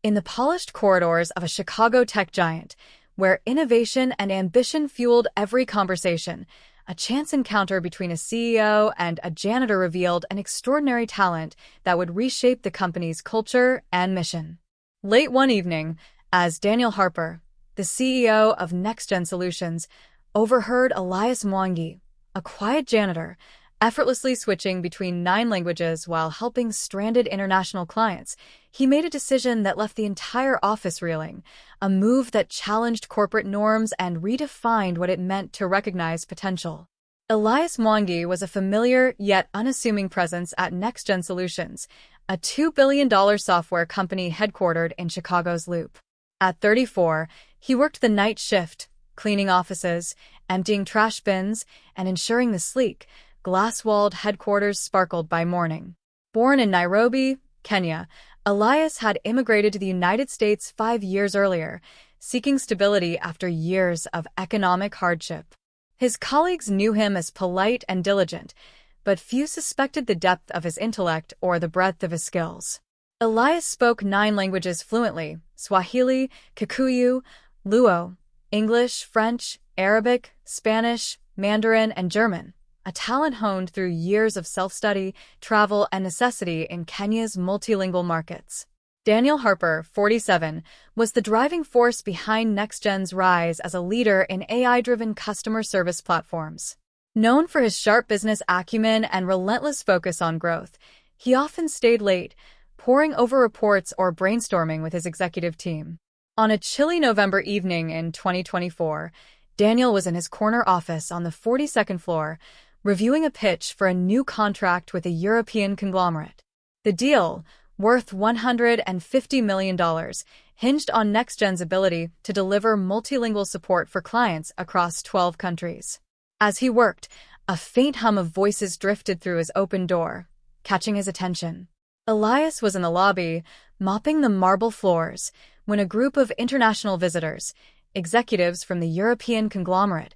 in the polished corridors of a Chicago tech giant, where innovation and ambition fueled every conversation. A chance encounter between a CEO and a janitor revealed an extraordinary talent that would reshape the company's culture and mission. Late one evening, as Daniel Harper, the CEO of NextGen Solutions, overheard Elias Mwangi, a quiet janitor, effortlessly switching between 9 languages while helping stranded international clients, he made a decision that left the entire office reeling, a move that challenged corporate norms and redefined what it meant to recognize potential. Elias Mwangi was a familiar yet unassuming presence at NextGen Solutions, a $2 billion software company headquartered in Chicago's Loop. At 34, he worked the night shift, cleaning offices, emptying trash bins, and ensuring the sleek, glass-walled headquarters sparkled by morning. Born in Nairobi, Kenya, Elias had immigrated to the United States 5 years earlier, seeking stability after years of economic hardship. His colleagues knew him as polite and diligent, but few suspected the depth of his intellect or the breadth of his skills. Elias spoke 9 languages fluently: Swahili, Kikuyu, Luo, English, French, Arabic, Spanish, Mandarin, and German, a talent honed through years of self-study, travel, and necessity in Kenya's multilingual markets. Daniel Harper, 47, was the driving force behind NextGen's rise as a leader in AI-driven customer service platforms. Known for his sharp business acumen and relentless focus on growth, he often stayed late, poring over reports or brainstorming with his executive team. On a chilly November evening in 2024, Daniel was in his corner office on the 42nd floor, reviewing a pitch for a new contract with a European conglomerate. The deal, worth $150 million, hinged on NextGen's ability to deliver multilingual support for clients across 12 countries. As he worked, a faint hum of voices drifted through his open door, catching his attention. Elias was in the lobby, mopping the marble floors, when a group of international visitors, executives from the European conglomerate,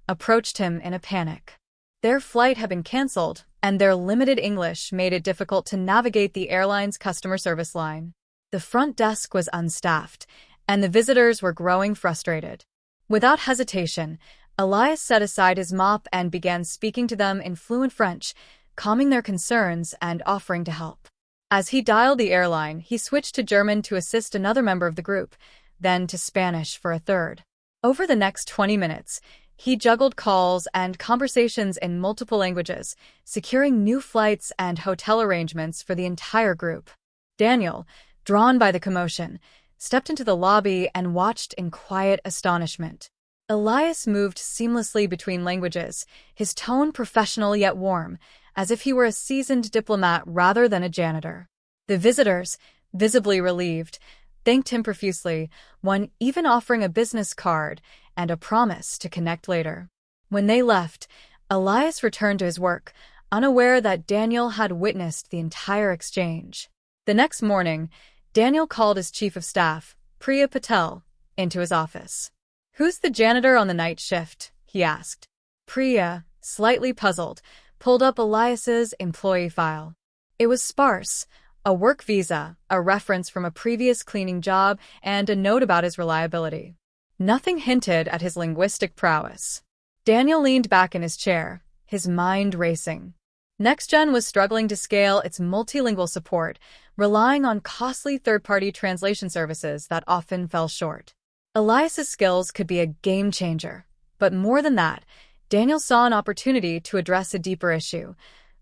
approached him in a panic. Their flight had been canceled, and their limited English made it difficult to navigate the airline's customer service line. The front desk was unstaffed, and the visitors were growing frustrated. Without hesitation, Elias set aside his mop and began speaking to them in fluent French, calming their concerns and offering to help. As he dialed the airline, he switched to German to assist another member of the group, then to Spanish for a third. Over the next 20 minutes, he juggled calls and conversations in multiple languages, securing new flights and hotel arrangements for the entire group. Daniel, drawn by the commotion, stepped into the lobby and watched in quiet astonishment. Elias moved seamlessly between languages, his tone professional yet warm, as if he were a seasoned diplomat rather than a janitor. The visitors, visibly relieved, thanked him profusely, one even offering a business card and a promise to connect later. When they left, Elias returned to his work, unaware that Daniel had witnessed the entire exchange. The next morning, Daniel called his chief of staff, Priya Patel, into his office. "Who's the janitor on the night shift?" he asked. Priya, slightly puzzled, pulled up Elias's employee file. It was sparse: a work visa, a reference from a previous cleaning job, and a note about his reliability. Nothing hinted at his linguistic prowess. Daniel leaned back in his chair, his mind racing. NextGen was struggling to scale its multilingual support, relying on costly third-party translation services that often fell short. Elias's skills could be a game changer, but more than that, Daniel saw an opportunity to address a deeper issue: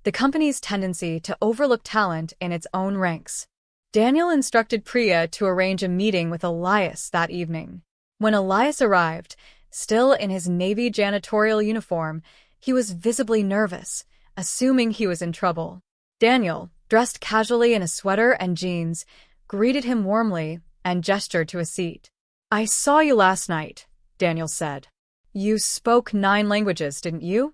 the company's tendency to overlook talent in its own ranks. Daniel instructed Priya to arrange a meeting with Elias that evening. When Elias arrived, still in his Navy janitorial uniform, he was visibly nervous, assuming he was in trouble. Daniel, dressed casually in a sweater and jeans, greeted him warmly and gestured to a seat. "I saw you last night," Daniel said. "You spoke 9 languages, didn't you?"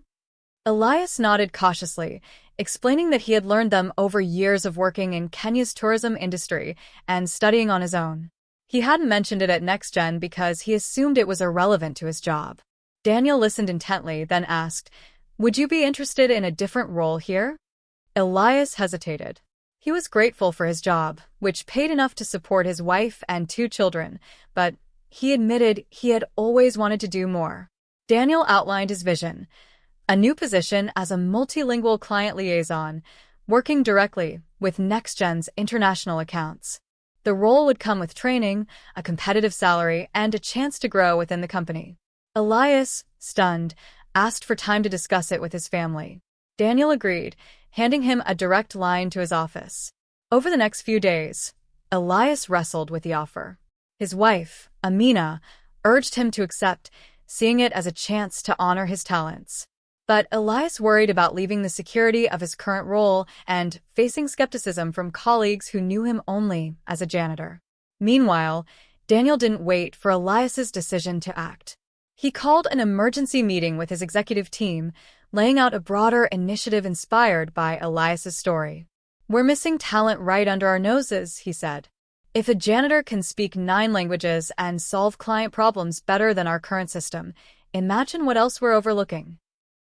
Elias nodded cautiously, explaining that he had learned them over years of working in Kenya's tourism industry and studying on his own. He hadn't mentioned it at NextGen because he assumed it was irrelevant to his job. Daniel listened intently, then asked, "Would you be interested in a different role here?" Elias hesitated. He was grateful for his job, which paid enough to support his wife and 2 children, but he admitted he had always wanted to do more. Daniel outlined his vision: a new position as a multilingual client liaison, working directly with NextGen's international accounts. The role would come with training, a competitive salary, and a chance to grow within the company. Elias, stunned, asked for time to discuss it with his family. Daniel agreed, handing him a direct line to his office. Over the next few days, Elias wrestled with the offer. His wife, Amina, urged him to accept, seeing it as a chance to honor his talents. But Elias worried about leaving the security of his current role and facing skepticism from colleagues who knew him only as a janitor. Meanwhile, Daniel didn't wait for Elias's decision to act. He called an emergency meeting with his executive team, laying out a broader initiative inspired by Elias's story. "We're missing talent right under our noses," he said. "If a janitor can speak 9 languages and solve client problems better than our current system, imagine what else we're overlooking."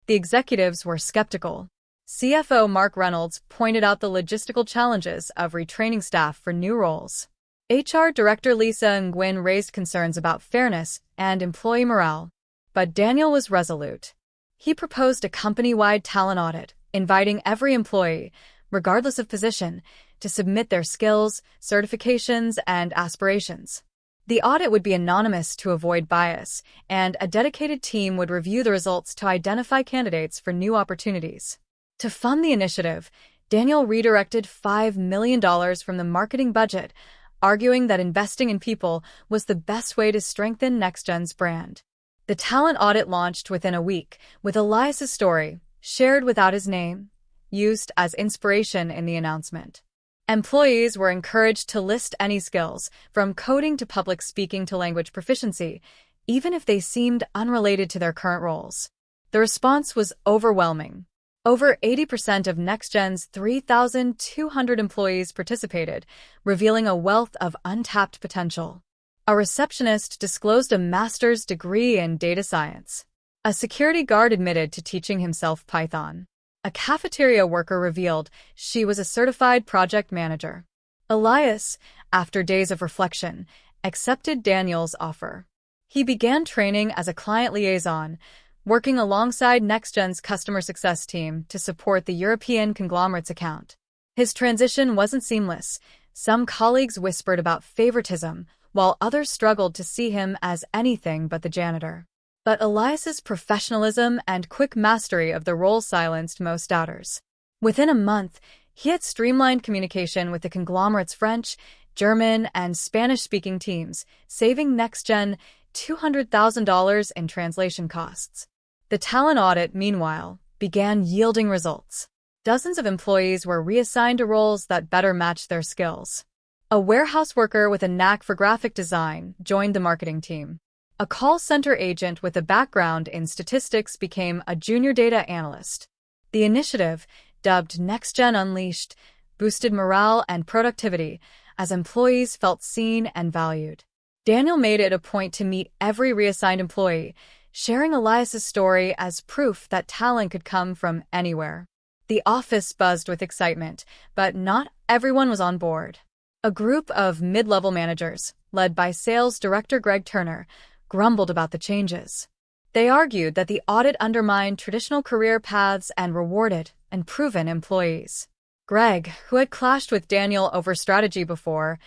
The executives were skeptical. CFO Mark Reynolds pointed out the logistical challenges of retraining staff for new roles. HR Director Lisa Nguyen raised concerns about fairness and employee morale. But Daniel was resolute. He proposed a company-wide talent audit, inviting every employee, regardless of position, to submit their skills, certifications, and aspirations. The audit would be anonymous to avoid bias, and a dedicated team would review the results to identify candidates for new opportunities. To fund the initiative, Daniel redirected $5 million from the marketing budget, arguing that investing in people was the best way to strengthen NextGen's brand. The talent audit launched within a week, with Elias's story, shared without his name, used as inspiration in the announcement. Employees were encouraged to list any skills, from coding to public speaking to language proficiency, even if they seemed unrelated to their current roles. The response was overwhelming. Over 80% of NextGen's 3,200 employees participated, revealing a wealth of untapped potential. A receptionist disclosed a master's degree in data science. A security guard admitted to teaching himself Python. A cafeteria worker revealed she was a certified project manager. Elias, after days of reflection, accepted Daniel's offer. He began training as a client liaison, working alongside NextGen's customer success team to support the European conglomerate's account. His transition wasn't seamless. Some colleagues whispered about favoritism, while others struggled to see him as anything but the janitor. But Elias's professionalism and quick mastery of the role silenced most doubters. Within a month, he had streamlined communication with the conglomerate's French, German, and Spanish-speaking teams, saving NextGen $200,000 in translation costs. The talent audit, meanwhile, began yielding results. Dozens of employees were reassigned to roles that better matched their skills. A warehouse worker with a knack for graphic design joined the marketing team. A call center agent with a background in statistics became a junior data analyst. The initiative, dubbed NextGen Unleashed, boosted morale and productivity as employees felt seen and valued. Daniel made it a point to meet every reassigned employee, sharing Elias's story as proof that talent could come from anywhere. The office buzzed with excitement, but not everyone was on board. A group of mid-level managers, led by Sales Director Greg Turner, grumbled about the changes. They argued that the audit undermined traditional career paths and rewarded proven employees. Greg, who had clashed with Daniel over strategy before,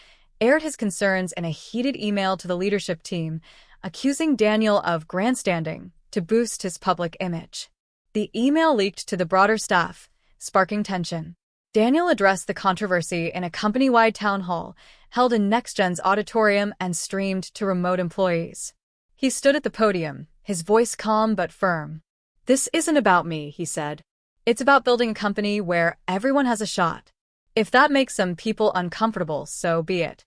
aired his concerns in a heated email to the leadership team, accusing Daniel of grandstanding to boost his public image. The email leaked to the broader staff, sparking tension. Daniel addressed the controversy in a company-wide town hall, held in NextGen's auditorium and streamed to remote employees. He stood at the podium, his voice calm but firm. "This isn't about me," he said. "It's about building a company where everyone has a shot. If that makes some people uncomfortable, so be it."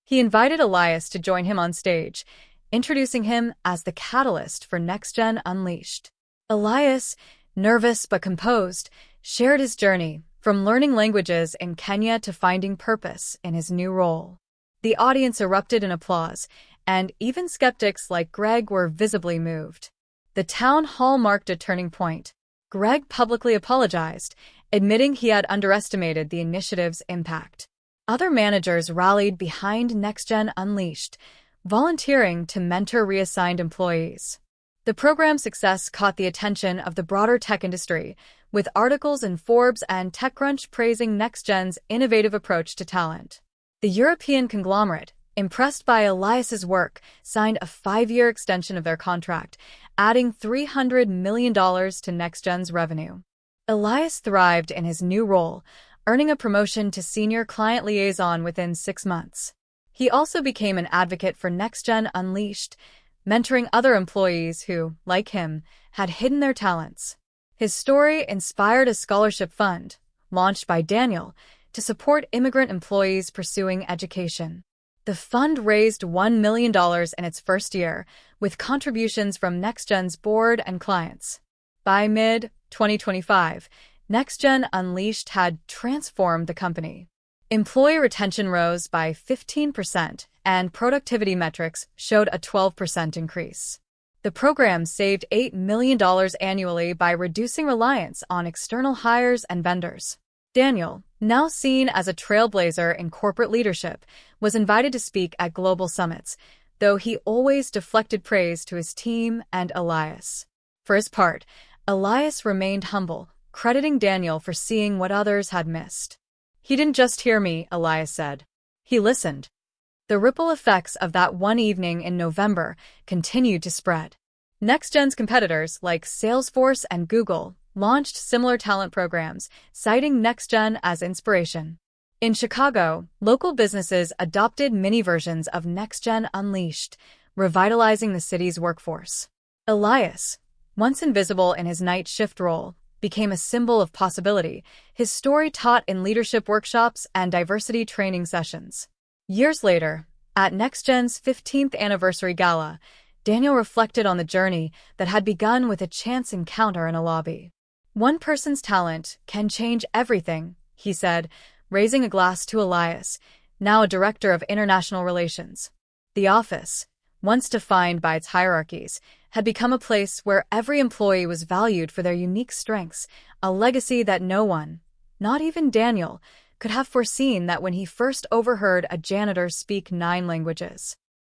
He invited Elias to join him on stage, introducing him as the catalyst for NextGen Unleashed. Elias, nervous but composed, shared his journey, from learning languages in Kenya to finding purpose in his new role. The audience erupted in applause, and even skeptics like Greg were visibly moved. The town hall marked a turning point. Greg publicly apologized, admitting he had underestimated the initiative's impact. Other managers rallied behind NextGen Unleashed, volunteering to mentor reassigned employees. The program's success caught the attention of the broader tech industry, with articles in Forbes and TechCrunch praising NextGen's innovative approach to talent. The European conglomerate, impressed by Elias's work, signed a 5-year extension of their contract, adding $300 million to NextGen's revenue. Elias thrived in his new role, earning a promotion to senior client liaison within 6 months. He also became an advocate for NextGen Unleashed, mentoring other employees who, like him, had hidden their talents. His story inspired a scholarship fund, launched by Daniel, to support immigrant employees pursuing education. The fund raised $1 million in its first year, with contributions from NextGen's board and clients. By mid-2025, NextGen Unleashed had transformed the company. Employee retention rose by 15%, and productivity metrics showed a 12% increase. The program saved $8 million annually by reducing reliance on external hires and vendors. Daniel, now seen as a trailblazer in corporate leadership, was invited to speak at global summits, though he always deflected praise to his team and Elias. For his part, Elias remained humble, crediting Daniel for seeing what others had missed. "He didn't just hear me," Elias said. "He listened." The ripple effects of that one evening in November continued to spread. NextGen's competitors, like Salesforce and Google, launched similar talent programs, citing NextGen as inspiration. In Chicago, local businesses adopted mini versions of NextGen Unleashed, revitalizing the city's workforce. Elias, once invisible in his night shift role, became a symbol of possibility, his story taught in leadership workshops and diversity training sessions. Years later, at NextGen's 15th anniversary gala, Daniel reflected on the journey that had begun with a chance encounter in a lobby. "One person's talent can change everything," he said, raising a glass to Elias, now a director of international relations. The office, once defined by its hierarchies, had become a place where every employee was valued for their unique strengths, a legacy that no one, not even Daniel, could have foreseen that when he first overheard a janitor speak 9 languages.